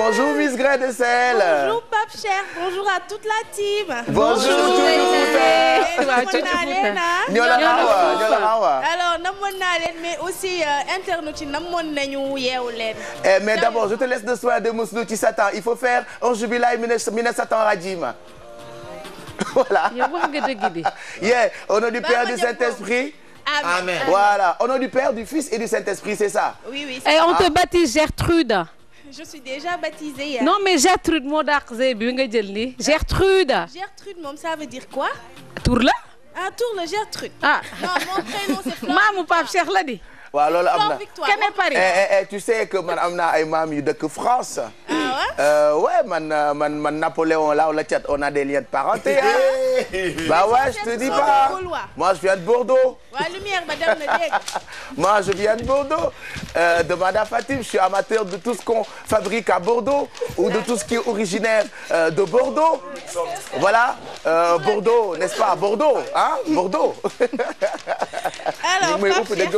Bonjour Miss Grain de Sel. Bonjour Pape Cheikh, bonjour à toute la team. Bonjour alors namoon naa leen mais aussi internautes yi namoon nañu yeewu leen. Mais d'abord je te laisse le soin de muslu ci Satan. Il faut faire un jubilaay mina Satan rajim. Voilà. yow wax nga dëgg di. Yeah, au nom du Père du Saint-Esprit. Amen. Voilà, au nom du Père, du Fils et du Saint-Esprit, c'est ça. Oui. Et on te baptise Gertrude. Je suis déjà baptisée. Non mais Gertrude moo dàq bi nga jël nii Gertrude. Gertrude moom ça veut dire quoi? tur la. Ah tour la Gertrude. Ah non mon prénom c'est Flore. maamu Pape Cheikh la di. waaw loolu am na. Kene Paris. Tu sais que man am naa ay maam yu dëkk France. Ouais, man Napoléon là la cat on a des liens de parenté. Bah ouais, je te dis pas. Moi je viens de Bordeaux. Ouais, lumière ba dem na dégg. Moi je viens de Bordeaux. Demande à Fatim, je suis amateur de tout ce qu'on fabrique à Bordeaux ou de tout ce qui est originaire de Bordeaux. Voilà, Bordeaux, n'est-ce pas? Bordeaux, hein? Bordeaux. Alors Pape Cheikh.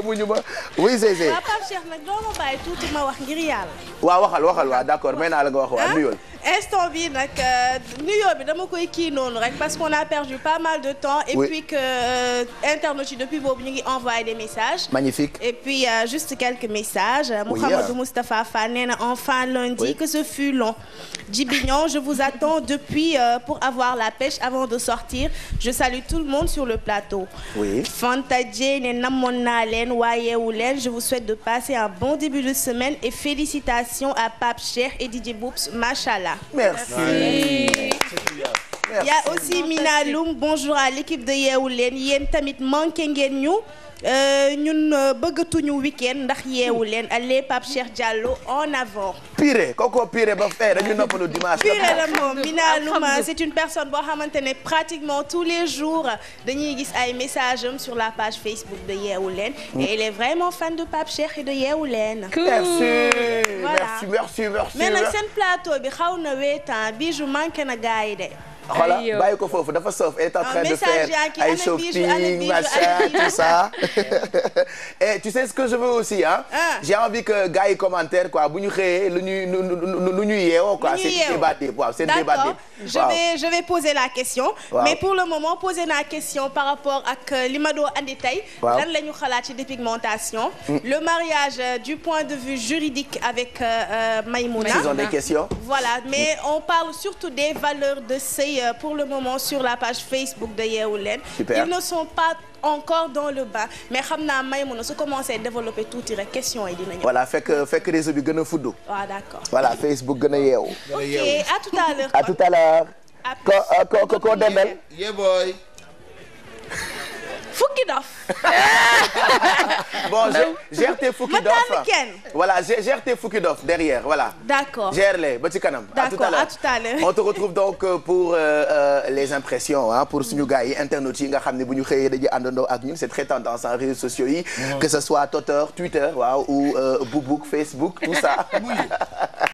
Oui, Zézé. Pape Cheikh nag doo ma bàyyi tuuti ma wax ngir yàlla. waaw waxal waaw d'accord may naa la nga wax waaw nuyool. Instant bi nag nuyoo bi dama koy kii noonu rek parce qu'on a perdu pas mal de temps. Et puis que internautes yi depuis boobu ñu ngi envoyé des messages. Magnifique. Et puis juste quelques messages. Mouhamadou Moustapha Fall nee na enfin lundi que ce fut long. Djibignon, je vous attends depuis pour avoir la pêche avant de sortir. Je salue tout le monde sur le plateau. Oui. Fanta Dieng ne namoon naa leen waaye wu leen. Je vous souhaite de passer un bon début de semaine et félicitations à Pape Cheikh et DJ Boops, machallah. Merci. Il y a aussi Mina Loum, bonjour à l'équipe de Yeewu Leen yéen tamit manqué ngeen ñu ñun bëggatuñu week-end ndax Yeewu Leen allez Pape Cheikh Diallo en avant. Pire kooku pire ba fee dañu noppalu dimanche. Pire la moom Mina Loum c'est une personne boo xamante ne pratiquement tous les jours dañuy gis ay messages am sur la page Facebook de Yeewu Leen et elle est vraiment fan de Pape Cheikh et de Yeewu Leen. Merci. Mais nag seen plateau bi xaw na weetaan Bijou manqué na gars yi de. Voilà, bàyyi ko foofu dafa soof elle est en train de faire ay shopping machin tout ça. Et tu sais ce que je veux aussi hein. J'ai envie que gars yi commentaire quoi bu ñu xëyee lu ñuy yeewoo quoi. C'est débatté waaw c'est débatté. Je vais poser la question. Mais pour le moment poser la question par rapport ak li ma doon andi tey. Lan la ñu xalaat ci dépigmentation. Le mariage du point de vue juridique avec Maïmouna. Ils ont des questions. Voilà, mais on parle surtout des valeurs de sëy pour le moment sur la page Facebook de Yeewu Leen. Ils ne sont pas encore dans le bain mais xam naa Maïmouna su commencé à développer tuuti rek question yi dinañu. Voilà fekk réseau bi gën a fuddu. waaw d'accord. Voilà Facebook gën a yeewu. Ok, à tout à l'heure. À tout à l'heure. Ko dembel. Yeah boy. Fukki dof. Bon, gère tes fukki dof. Voilà, gère tes fukki dof derrière, voilà. D'accord. Gère-les ba ci kanam. D'accord, à tout à l'heure. On te retrouve donc pour les impressions hein, pour suñu gars yi internautes yi nga xam ne bu ñu xëyee dañuy àndandoo ak ñun c'est très tendance en réseaux sociaux yi que ce soit Twitter waaw ou Boubouk Facebook tout ça.